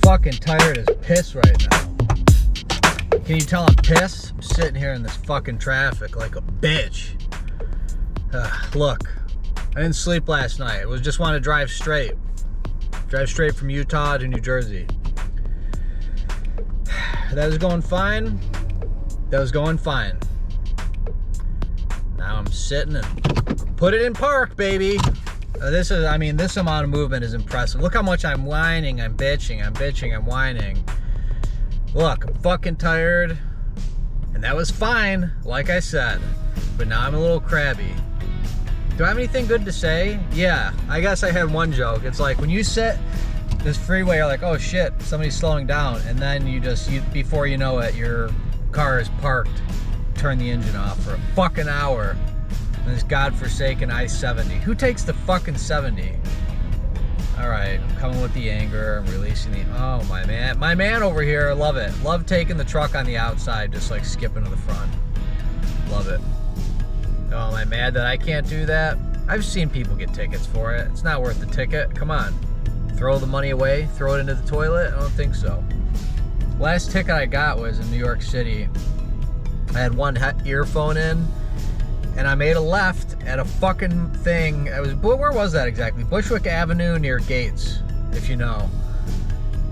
fucking tired as piss right now. Can you tell I'm pissed? I'm sitting here in this fucking traffic like a bitch. Look, I didn't sleep last night. I just want to drive straight. Drive straight from Utah to New Jersey. That was going fine. That was going fine. Now I'm sitting and put it in park, baby. This amount of movement is impressive. Look how much I'm whining, I'm bitching, I'm whining. Look, I'm fucking tired. And that was fine, like I said. But now I'm a little crabby. Do I have anything good to say? Yeah, I guess I had one joke. It's like when you sit this freeway, you're like, oh shit, somebody's slowing down. And then before you know it, your car is parked. Turn the engine off for a fucking hour. And this godforsaken I-70. Who takes the fucking 70? Alright, I'm coming with the anger. I'm releasing the... Oh, my man over here. I love it. Love taking the truck on the outside, just like skipping to the front. Love it. Oh, am I mad that I can't do that? I've seen people get tickets for it. It's not worth the ticket. Come on. Throw the money away? Throw it into the toilet? I don't think so. Last ticket I got was in New York City. I had one earphone in, and I made a left at a fucking thing. Where was that exactly? Bushwick Avenue near Gates, if you know.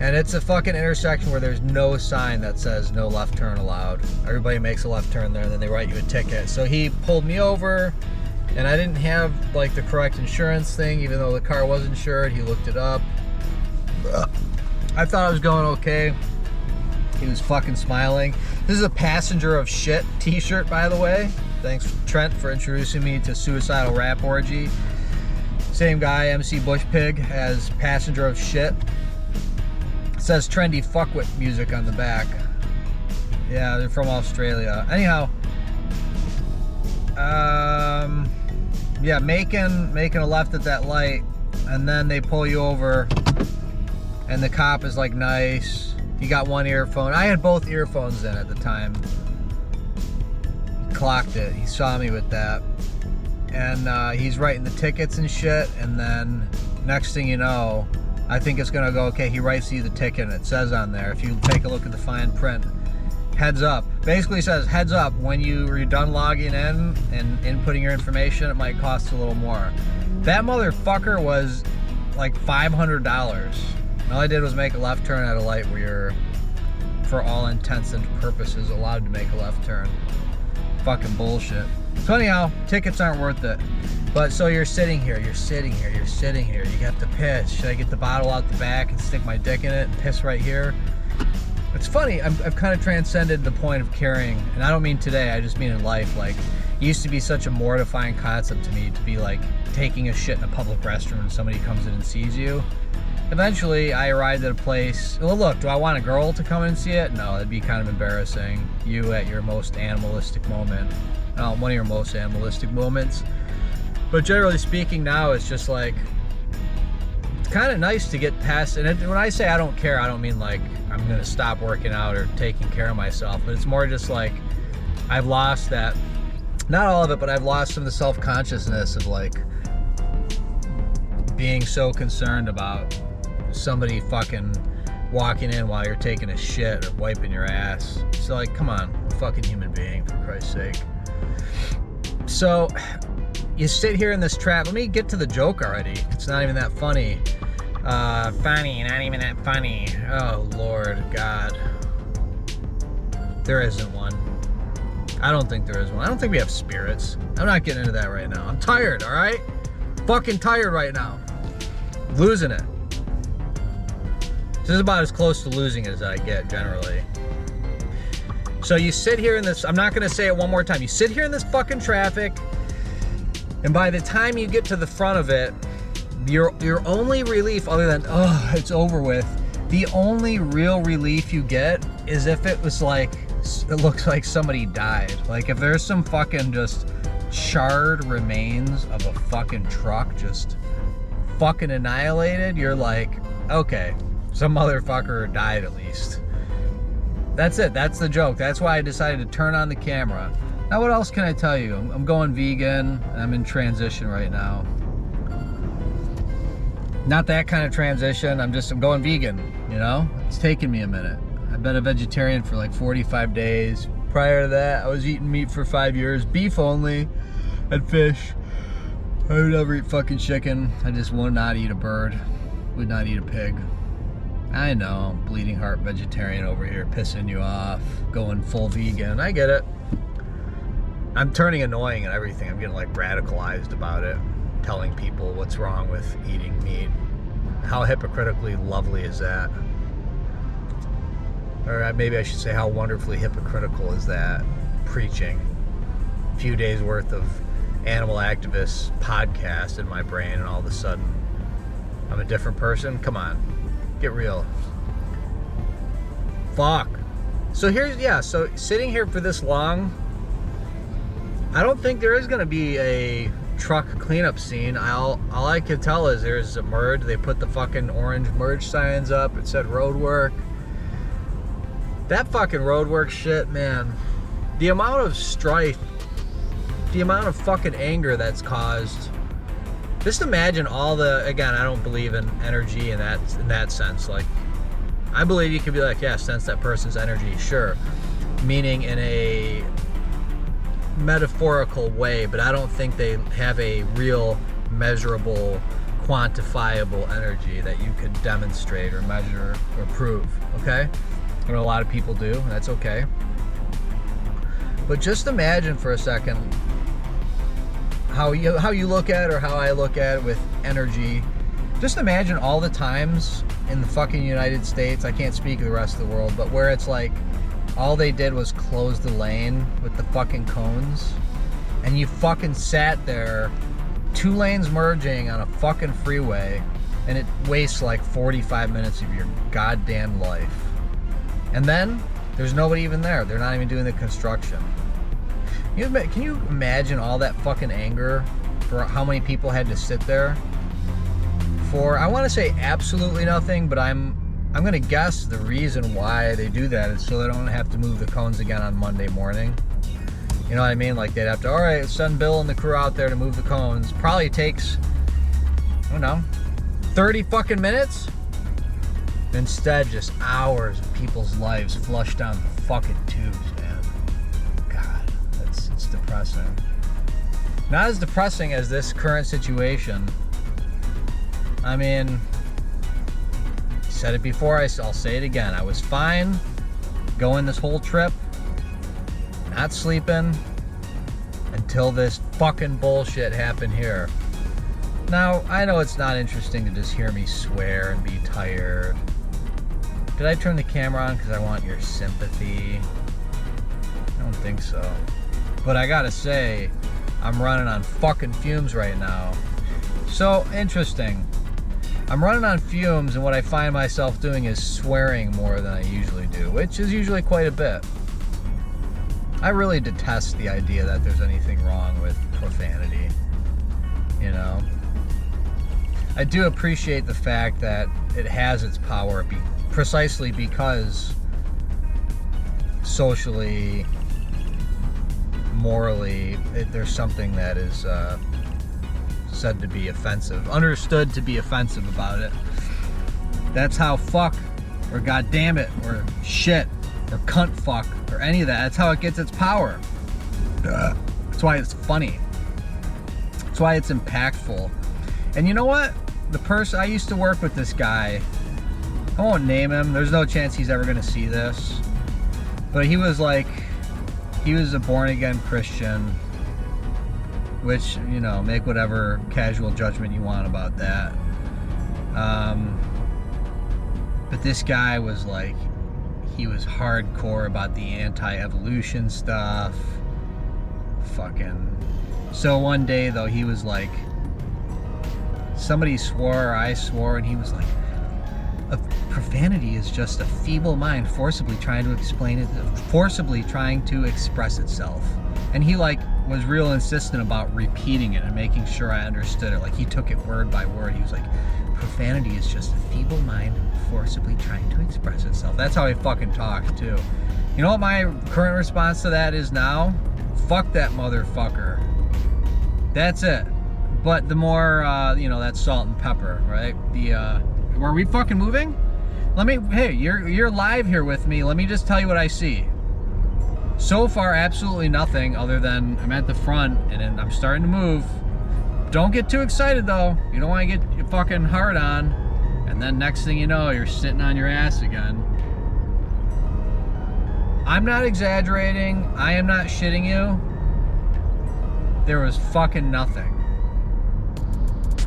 And it's a fucking intersection where there's no sign that says no left turn allowed. Everybody makes a left turn there, and then they write you a ticket. So he pulled me over, and I didn't have like the correct insurance thing, even though the car was insured. He looked it up. I thought I was going okay. He was fucking smiling. This is a Passenger of Shit t-shirt, by the way. Thanks, Trent, for introducing me to Suicidal Rap Orgy. Same guy, MC Bushpig, has Passenger of Shit. It says trendy fuckwit music on the back. Yeah, they're from Australia. Anyhow, yeah, making a left at that light, and then they pull you over, and the cop is like, nice. You got one earphone. I had both earphones in at the time. He clocked it. He saw me with that. And he's writing the tickets and shit. And then next thing you know, I think it's going to go, okay, he writes you the ticket. And it says on there, if you take a look at the fine print, heads up. Basically says, heads up, when you're done logging in and inputting your information, it might cost a little more. That motherfucker was like $500. All I did was make a left turn at a light where you're, for all intents and purposes, allowed to make a left turn. Fucking bullshit. So anyhow, tickets aren't worth it. But so you're sitting here. You got the piss. Should I get the bottle out the back and stick my dick in it and piss right here? It's funny, I've kind of transcended the point of carrying, and I don't mean today, I just mean in life. Like, it used to be such a mortifying concept to me to be like taking a shit in a public restroom and somebody comes in and sees you. Eventually, I arrived at a place. Well, look, do I want a girl to come in and see it? No, it'd be kind of embarrassing. You at your most animalistic moment. No, one of your most animalistic moments. But generally speaking now, it's just like, it's kind of nice to get past. And when I say I don't care, I don't mean like I'm going to stop working out or taking care of myself. But it's more just like I've lost that, not all of it, but I've lost some of the self-consciousness of like being so concerned about somebody fucking walking in while you're taking a shit or wiping your ass. So like, come on, I'm a fucking human being, for Christ's sake. So you sit here in this trap. Let me get to the joke already. It's not even that funny. Funny, not even that funny. Oh Lord God. There isn't one. I don't think there is one. I don't think we have spirits. I'm not getting into that right now. I'm tired, alright? Fucking tired right now. Losing it. This is about as close to losing it as I get, generally. So you sit here in this, I'm not gonna say it one more time. You sit here in this fucking traffic, and by the time you get to the front of it, your only relief, other than, oh, it's over with, the only real relief you get is if it was like, it looks like somebody died. Like if there's some fucking just charred remains of a fucking truck just fucking annihilated, you're like, okay, some motherfucker died at least. That's it. That's the joke. That's why I decided to turn on the camera. Now what else can I tell you? I'm going vegan. I'm in transition right now. Not that kind of transition. I'm going vegan. You know, it's taken me a minute. I've been a vegetarian for like 45 days. Prior to that, I was eating meat for 5 years, beef only, and fish. I would never eat fucking chicken. I just would not eat a bird, would not eat a pig. I know, bleeding heart vegetarian over here, pissing you off, going full vegan. I get it. I'm turning annoying and everything. I'm getting like radicalized about it, telling people what's wrong with eating meat. How hypocritically lovely is that? Or maybe I should say, how wonderfully hypocritical is that? Preaching a few days worth of animal activist podcast in my brain, and all of a sudden I'm a different person. Come on, get real. Fuck. So so sitting here for this long, I don't think there is going to be a truck cleanup scene. All I can tell is there's a merge. They put the fucking orange merge signs up. It said road work. That fucking road work shit, man. The amount of strife, the amount of fucking anger that's caused. Just imagine all the, again, I don't believe in energy in that sense. Like, I believe you could be like, yeah, sense that person's energy, sure. Meaning in a metaphorical way, but I don't think they have a real measurable, quantifiable energy that you could demonstrate or measure or prove, okay? I know a lot of people do, and that's okay. But just imagine for a second how you look at it, or how I look at it with energy. Just imagine all the times in the fucking United States, I can't speak of the rest of the world, but where it's like all they did was close the lane with the fucking cones, and you fucking sat there, 2 lanes merging on a fucking freeway, and it wastes like 45 minutes of your goddamn life. And then there's nobody even there. They're not even doing the construction. Can you imagine all that fucking anger for how many people had to sit there for, I want to say absolutely nothing, but I'm going to guess the reason why they do that is so they don't have to move the cones again on Monday morning. You know what I mean? Like, they'd have to, all right, send Bill and the crew out there to move the cones. Probably takes, I don't know, 30 fucking minutes. Instead, just hours of people's lives flushed down the fucking tubes, man. God, it's depressing. Not as depressing as this current situation. I mean, I said it before, I'll say it again. I was fine going this whole trip, not sleeping, until this fucking bullshit happened here. Now, I know it's not interesting to just hear me swear and be tired. Did I turn the camera on because I want your sympathy? I don't think so. But I gotta say, I'm running on fucking fumes right now. So, interesting. I'm running on fumes, and what I find myself doing is swearing more than I usually do, which is usually quite a bit. I really detest the idea that there's anything wrong with profanity, you know? I do appreciate the fact that it has its power precisely because socially, morally, there's something that is said to be offensive, understood to be offensive about it. That's how fuck, or goddamn it, or shit, or cunt fuck, or any of that, that's how it gets its power. That's why it's funny. That's why it's impactful. And you know what? The person, I used to work with this guy, I won't name him, there's no chance he's ever gonna see this, but he was a born-again Christian, which, you know, make whatever casual judgment you want about that. But this guy was like, he was hardcore about the anti-evolution stuff. Fucking. So one day, though, he was like, somebody swore, or I swore, and he was like, profanity is just a feeble mind forcibly trying to express itself. And he like was real insistent about repeating it and making sure I understood it. Like, he took it word by word. He was like, profanity is just a feeble mind forcibly trying to express itself. That's how he fucking talked too. You know what my current response to that is now? Fuck that motherfucker. That's it. But the more, you know, that's salt and pepper, right? Were we fucking moving? Hey, you're live here with me. Let me just tell you what I see. So far, absolutely nothing other than I'm at the front and then I'm starting to move. Don't get too excited though. You don't want to get your fucking hard on. And then next thing you know, you're sitting on your ass again. I'm not exaggerating. I am not shitting you. There was fucking nothing.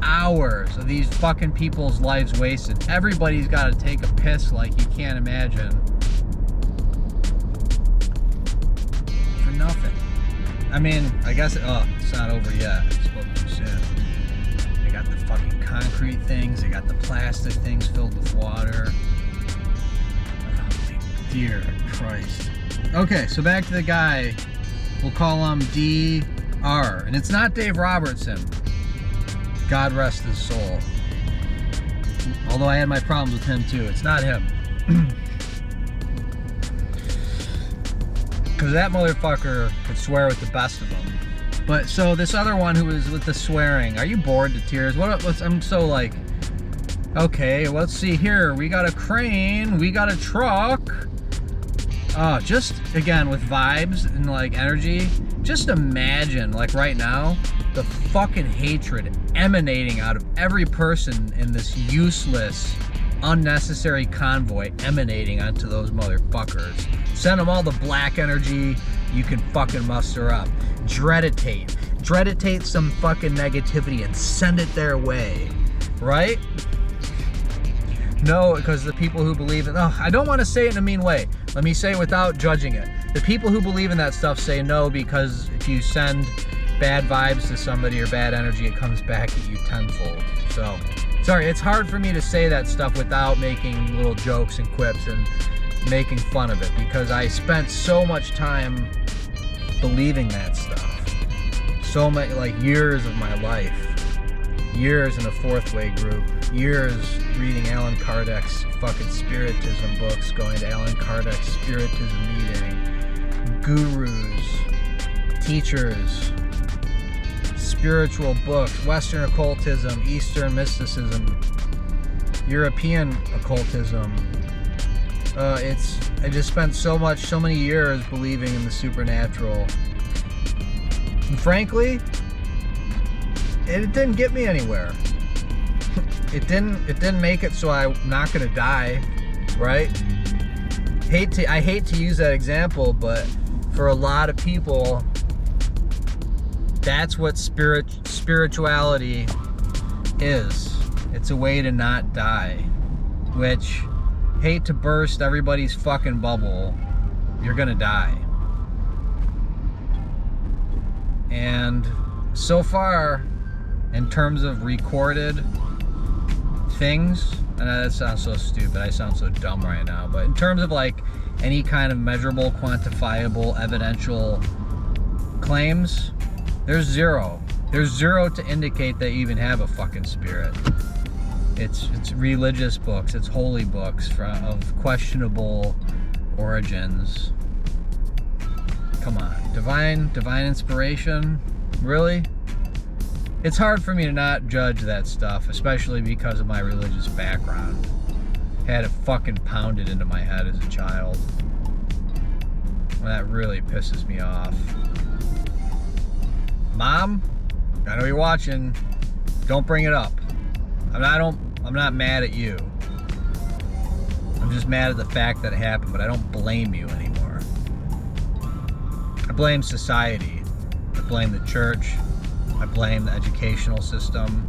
Hours of these fucking people's lives wasted. Everybody's got to take a piss like you can't imagine. For nothing. I mean, I guess, it's not over yet. It's supposed to be soon. They got the fucking concrete things. They got the plastic things filled with water. Oh, dear Christ. Okay, so back to the guy. We'll call him DR. And it's not Dave Robertson. God rest his soul. Although I had my problems with him too. It's not him. Because that motherfucker could swear with the best of them. But so this other one who was with the swearing, are you bored to tears? I'm so like, okay, let's see here. We got a crane. We got a truck. Just again with vibes and like energy. Just imagine like right now the fucking hatred emanating out of every person in this useless, unnecessary convoy emanating onto those motherfuckers. Send them all the black energy you can fucking muster up. Dreaditate some fucking negativity and send it their way, right? No, because the people who believe in, I don't want to say it in a mean way. Let me say it without judging it. The people who believe in that stuff say no, because if you send bad vibes to somebody or bad energy, it comes back at you tenfold. So, sorry, it's hard for me to say that stuff without making little jokes and quips and making fun of it, because I spent so much time believing that stuff. So many, like years of my life. Years in a fourth way group. Years reading Alan Kardec's fucking Spiritism books, going to Alan Kardec's Spiritism meeting. Gurus. Teachers. Spiritual books, Western occultism, Eastern mysticism, European occultism. I just spent so many years believing in the supernatural. And frankly, it didn't get me anywhere. It didn't make it so I'm not gonna die, right? I hate to use that example, but for a lot of people, that's what spirituality is. It's a way to not die. Which, hate to burst everybody's fucking bubble, you're gonna die. And so far, in terms of recorded things, and that sounds so stupid, I sound so dumb right now, but in terms of like any kind of measurable, quantifiable, evidential claims, there's zero. There's zero to indicate they even have a fucking spirit. It's religious books, it's holy books of questionable origins. Come on, divine inspiration? Really? It's hard for me to not judge that stuff, especially because of my religious background. Had it fucking pounded into my head as a child. Well, that really pisses me off. Mom, I know you're watching. Don't bring it up. I'm not mad at you. I'm just mad at the fact that it happened, but I don't blame you anymore. I blame society. I blame the church. I blame the educational system.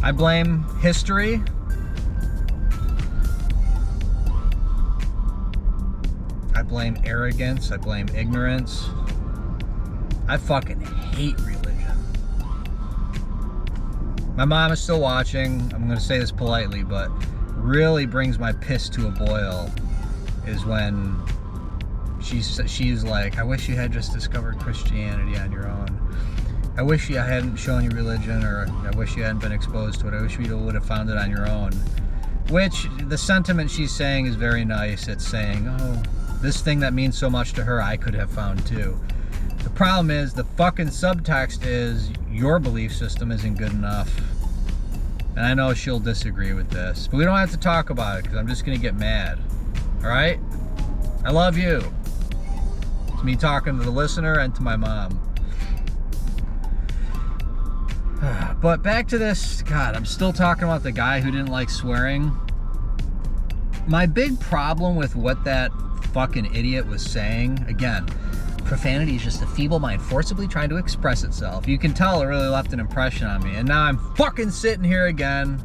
I blame history. I blame arrogance. I blame ignorance. I fucking hate religion. My mom is still watching. I'm going to say this politely, but really brings my piss to a boil is when she's like, I wish you had just discovered Christianity on your own. I wish I hadn't shown you religion, or I wish you hadn't been exposed to it. I wish you would have found it on your own. Which, the sentiment she's saying is very nice. It's saying, oh, this thing that means so much to her, I could have found too. The problem is, the fucking subtext is, your belief system isn't good enough. And I know she'll disagree with this, but we don't have to talk about it because I'm just going to get mad. All right? I love you. It's me talking to the listener and to my mom. But back to this. God, I'm still talking about the guy who didn't like swearing. My big problem with what that fucking idiot was saying, again, profanity is just a feeble mind forcibly trying to express itself. You can tell it really left an impression on me. And now I'm fucking sitting here again,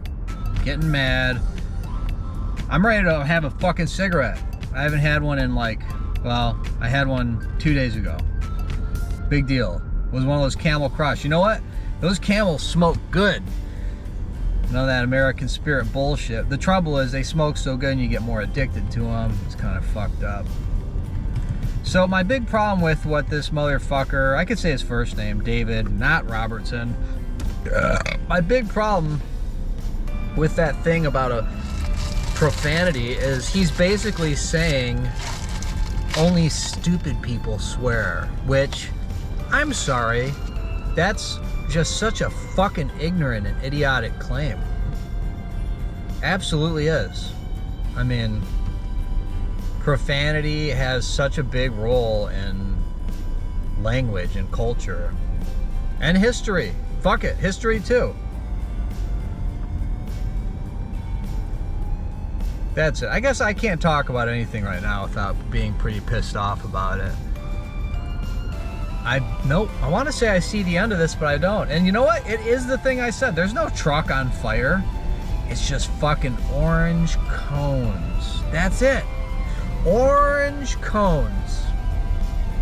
getting mad. I'm ready to have a fucking cigarette. I haven't had one in I had one 2 days ago. Big deal. It was one of those Camel Crush. You know what? Those Camels smoke good. None of that American Spirit bullshit. The trouble is they smoke so good and you get more addicted to them. It's kind of fucked up. So my big problem with what this motherfucker, I could say his first name, David, not Robertson. My big problem with that thing about a profanity is he's basically saying only stupid people swear, which, I'm sorry, that's just such a fucking ignorant and idiotic claim. Absolutely is. I mean, profanity has such a big role in language and culture and history. Fuck it, history too. That's it. I guess I can't talk about anything right now without being pretty pissed off about it. Nope. I want to say I see the end of this, but I don't. And you know what? It is the thing I said. There's no truck on fire. It's just fucking orange cones. That's it. Orange cones.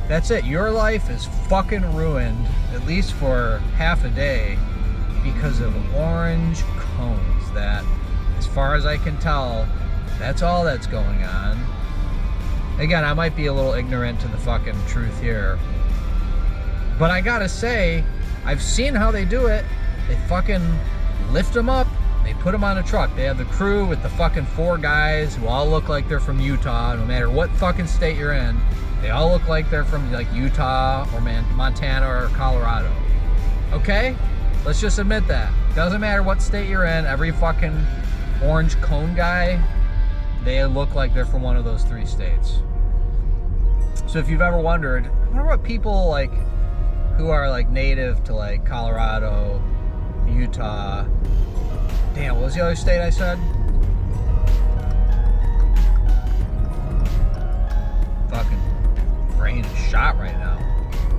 That's it. Your life is fucking ruined, at least for half a day, because of orange cones. That, as far as I can tell, that's all that's going on. Again, I might be a little ignorant to the fucking truth here. But I gotta say, I've seen how they do it. They fucking lift them up, they put them on a truck. They have the crew with the fucking 4 guys who all look like they're from Utah, no matter what fucking state you're in. They all look like they're from like Utah or Montana or Colorado. Okay? Let's just admit that. Doesn't matter what state you're in, every fucking orange cone guy, they look like they're from one of those 3 states. So if you've ever wondered, I wonder what people like who are like native to like Colorado, Utah. Damn, what was the other state I said? Fucking brain is shot right now.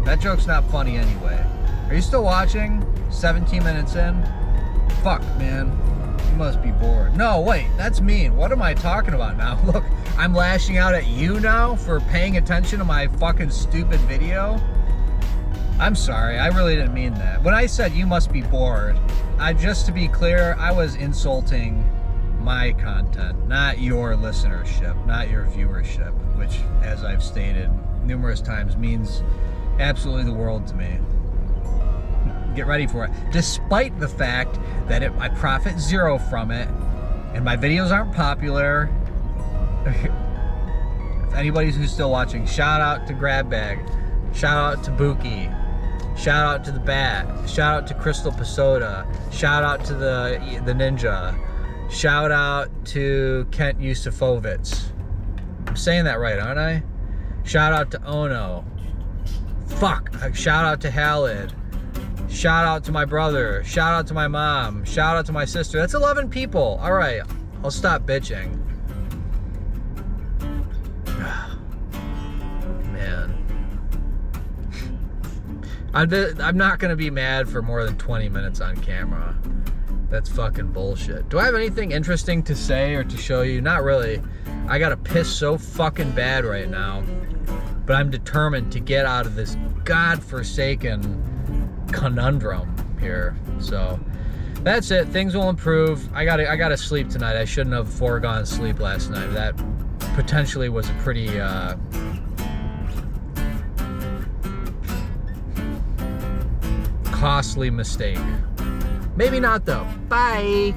That joke's not funny anyway. Are you still watching? 17 minutes in? Fuck, man. You must be bored. No, wait, that's mean. What am I talking about now? Look, I'm lashing out at you now for paying attention to my fucking stupid video. I'm sorry, I really didn't mean that. When I said you must be bored, just to be clear, I was insulting my content, not your listenership, not your viewership, which, as I've stated numerous times, means absolutely the world to me. Get ready for it. Despite the fact that I profit zero from it, and my videos aren't popular. If anybody's who's still watching, shout out to Grab Bag, shout out to Buki, shout out to the Bat, shout out to Crystal Pasoda, shout out to the Ninja, shout out to Kent Yusufovitz. I'm saying that right, aren't I? Shout out to Ono. Fuck. Shout out to Halid. Shout out to my brother. Shout out to my mom. Shout out to my sister. That's 11 people. All right, I'll stop bitching. Man. I'm not going to be mad for more than 20 minutes on camera. That's fucking bullshit. Do I have anything interesting to say or to show you? Not really. I gotta piss so fucking bad right now. But I'm determined to get out of this godforsaken conundrum here. So that's it. Things will improve. I gotta sleep tonight. I shouldn't have foregone sleep last night. That potentially was a pretty costly mistake. Maybe not though. Bye.